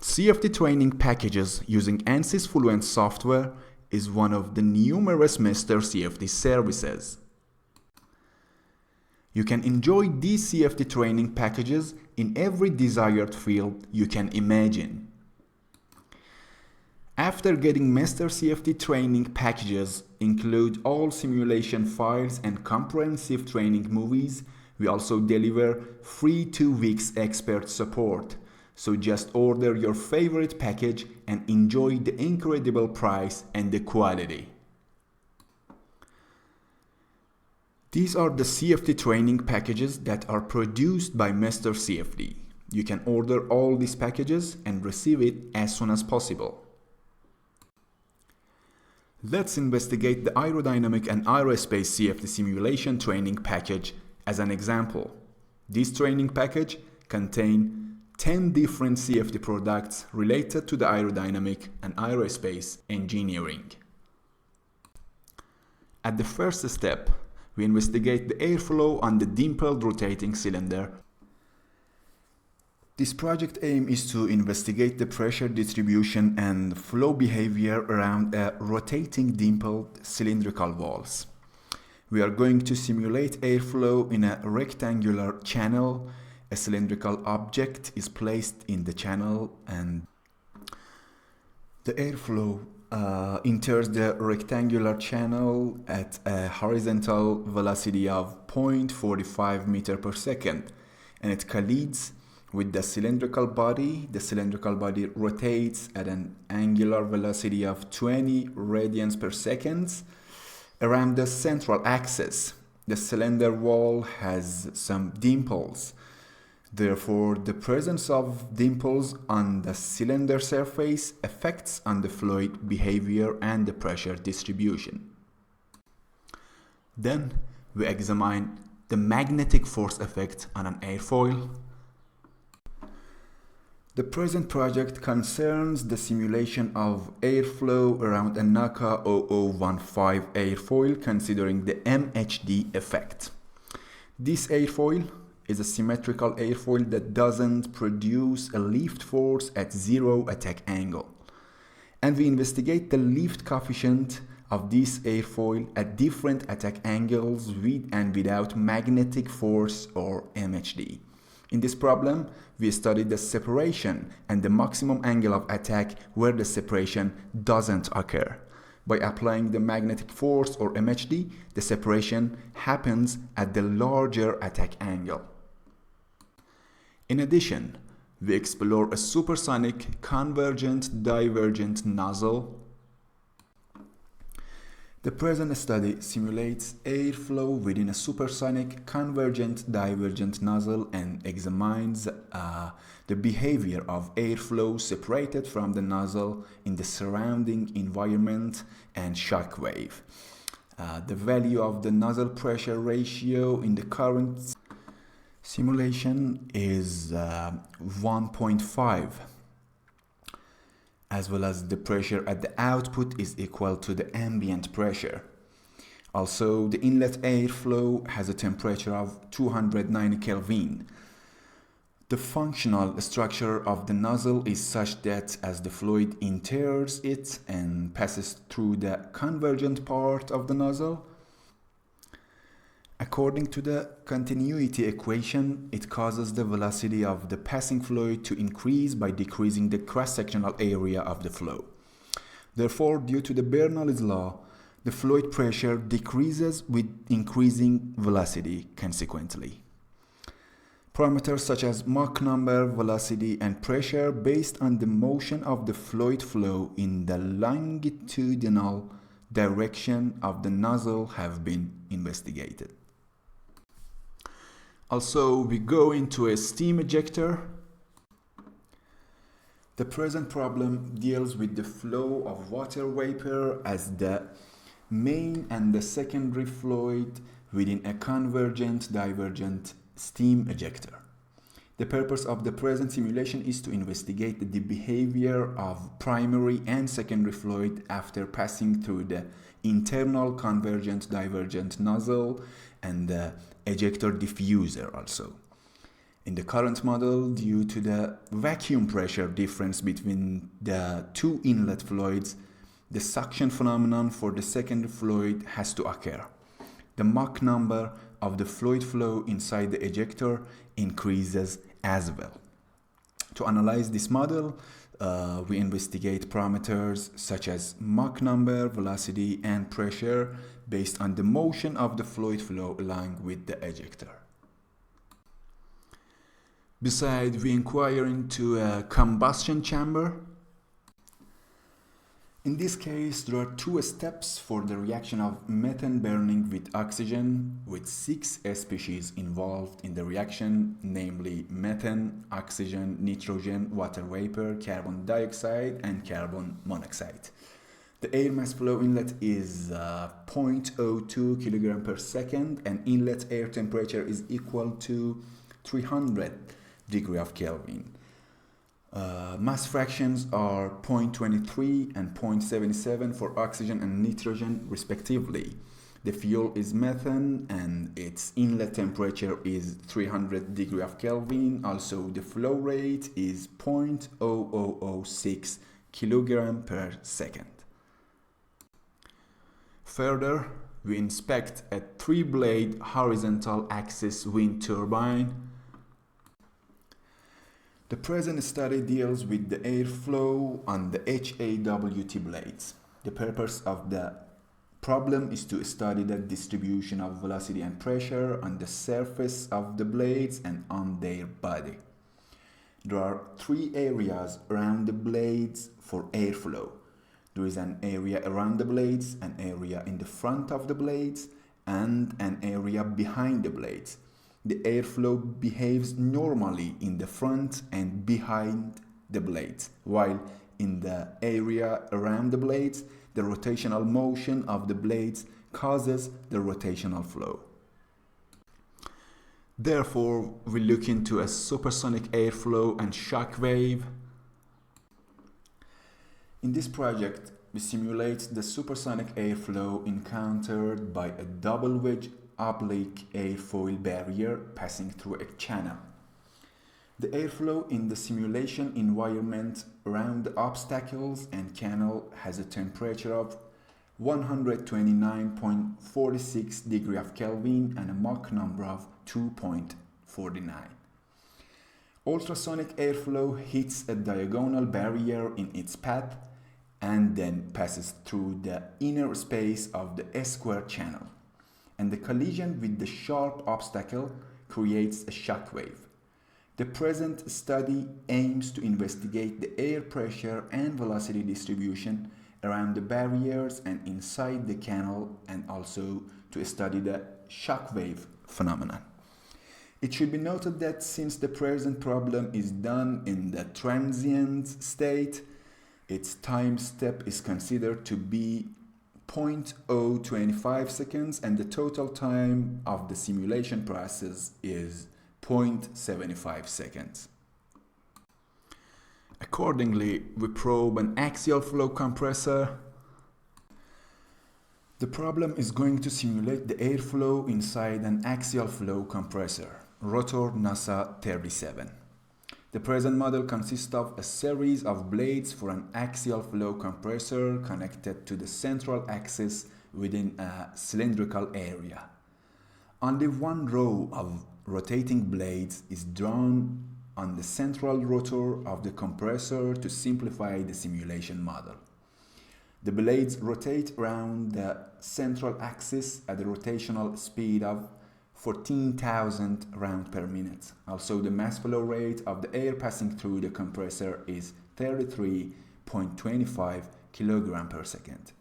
CFD training packages using ANSYS FLUENT software is one of the numerous Master CFD services. You can enjoy these CFD training packages in every desired field you can imagine. After getting Master CFD training packages include all simulation files and comprehensive training movies, we also deliver free 2 weeks expert support. So just order your favorite package and enjoy the incredible price and the quality. These are the CFD training packages that are produced by Master CFD. You can order all these packages and receive it as soon as possible. Let's investigate the Aerodynamic and Aerospace CFD simulation training package as an example. This training package contains 10 different CFD products related to the aerodynamic and aerospace engineering. At the first step, we investigate the airflow on the dimpled rotating cylinder. This project aim is to investigate the pressure distribution and flow behavior around a rotating dimpled cylindrical valves. We are going to simulate airflow in a rectangular channel. A cylindrical object is placed in the channel and the airflow enters the rectangular channel at a horizontal velocity of 0.45 meter per second, and it collides with the cylindrical body. The cylindrical body rotates at an angular velocity of 20 radians per second around the central axis. The cylinder wall has some dimples. Therefore, the presence of dimples on the cylinder surface affects on the fluid behavior and the pressure distribution. Then we examine the magnetic force effect on an airfoil. The present project concerns the simulation of airflow around a NACA 0015 airfoil considering the MHD effect. This airfoil is a symmetrical airfoil that doesn't produce a lift force at zero attack angle. And we investigate the lift coefficient of this airfoil at different attack angles with and without magnetic force or MHD. In this problem, we studied the separation and the maximum angle of attack where the separation doesn't occur. By applying the magnetic force or MHD, the separation happens at the larger attack angle. In addition, we explore a supersonic convergent divergent nozzle. The present study simulates airflow within a supersonic convergent divergent nozzle and examines the behavior of airflow separated from the nozzle in the surrounding environment and shockwave. The value of the nozzle pressure ratio in the current simulation is 1.5, as well as the pressure at the output is equal to the ambient pressure. Also, the inlet airflow has a temperature of 290 Kelvin. The functional structure of the nozzle is such that as the fluid enters it and passes through the convergent part of the nozzle, according to the continuity equation, it causes the velocity of the passing fluid to increase by decreasing the cross-sectional area of the flow. Therefore, due to the Bernoulli's law, the fluid pressure decreases with increasing velocity consequently. Parameters such as Mach number, velocity, and pressure based on the motion of the fluid flow in the longitudinal direction of the nozzle have been investigated. Also, we go into a steam ejector. The present problem deals with the flow of water vapor as the main and the secondary fluid within a convergent divergent steam ejector. The purpose of the present simulation is to investigate the behavior of primary and secondary fluid after passing through the internal convergent divergent nozzle and the ejector diffuser also. In the current model, due to the vacuum pressure difference between the two inlet fluids, the suction phenomenon for the second fluid has to occur. The Mach number of the fluid flow inside the ejector increases as well. To analyze this model, we investigate parameters such as Mach number, velocity, and pressure based on the motion of the fluid flow along with the ejector. Besides, we inquire into a combustion chamber. In this case, there are two steps for the reaction of methane burning with oxygen, with 6 species involved in the reaction, namely methane, oxygen, nitrogen, water vapor, carbon dioxide, and carbon monoxide. The air mass flow inlet is 0.02 kg per second, and inlet air temperature is equal to 300 degree of Kelvin. Mass fractions are 0.23 and 0.77 for oxygen and nitrogen respectively. The fuel is methane and its inlet temperature is 300 degree of Kelvin. Also, the flow rate is 0.0006 kilogram per second. Further, we inspect a 3-blade horizontal axis wind turbine. The present study deals with the airflow on the HAWT blades. The purpose of the problem is to study the distribution of velocity and pressure on the surface of the blades and on their body. There are 3 areas around the blades for airflow. There is an area around the blades, an area in the front of the blades, and an area behind the blades. The airflow behaves normally in the front and behind the blades, while in the area around the blades, the rotational motion of the blades causes the rotational flow. Therefore, we look into a supersonic airflow and shockwave. In this project, we simulate the supersonic airflow encountered by a double wedge oblique airfoil barrier passing through a channel. The airflow in the simulation environment around the obstacles and channel has a temperature of 129.46 degree of Kelvin and a Mach number of 2.49. Ultrasonic airflow hits a diagonal barrier in its path and then passes through the inner space of the square channel, and the collision with the sharp obstacle creates a shockwave. The present study aims to investigate the air pressure and velocity distribution around the barriers and inside the channel, and also to study the shockwave phenomenon. It should be noted that since the present problem is done in the transient state, its time step is considered to be 0.025 seconds and the total time of the simulation process is 0.75 seconds. Accordingly, we probe an axial flow compressor. The problem is going to simulate the airflow inside an axial flow compressor, rotor NACA 37. The present model consists of a series of blades for an axial flow compressor connected to the central axis within a cylindrical area. Only one row of rotating blades is drawn on the central rotor of the compressor to simplify the simulation model. The blades rotate around the central axis at a rotational speed of 14,000 rounds per minute. Also, the mass flow rate of the air passing through the compressor is 33.25 kg per second.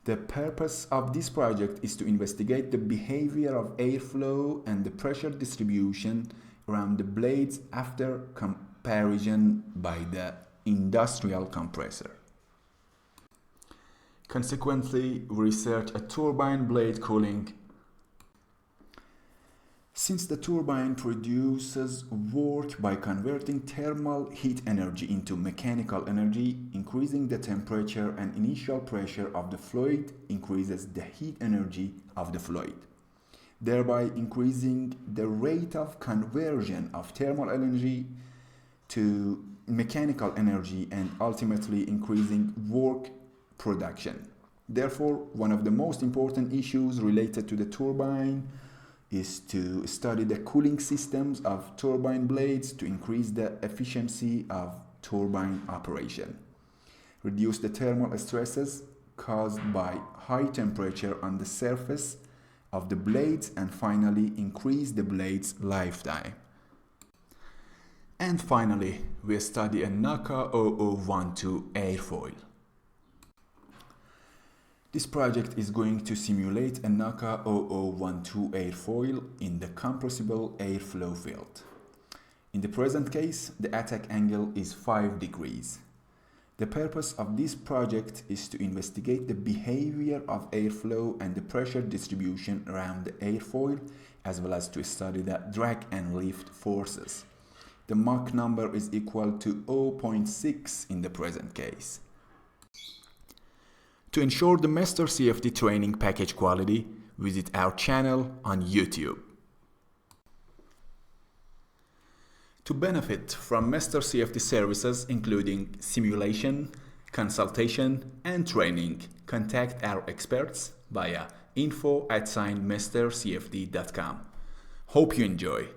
The purpose of this project is to investigate the behavior of airflow and the pressure distribution around the blades after comparison by the industrial compressor. Consequently, we research a turbine blade cooling. Since the turbine produces work by converting thermal heat energy into mechanical energy, increasing the temperature and initial pressure of the fluid increases the heat energy of the fluid. thereby increasing the rate of conversion of thermal energy to mechanical energy and ultimately increasing work production. Therefore, one of the most important issues related to the turbine is to study the cooling systems of turbine blades to increase the efficiency of turbine operation, reduce the thermal stresses caused by high temperature on the surface of the blades, and finally increase the blade's lifetime. And finally, we study a NACA 0012 airfoil. This project is going to simulate a NACA 0012 airfoil in the compressible airflow field. In the present case, the attack angle is 5 degrees. The purpose of this project is to investigate the behavior of airflow and the pressure distribution around the airfoil, as well as to study the drag and lift forces. The Mach number is equal to 0.6 in the present case. To ensure the Master CFD training package quality, visit our channel on YouTube. To benefit from Master CFD services including simulation, consultation, and training, contact our experts via info@mastercfd.com. Hope you enjoy.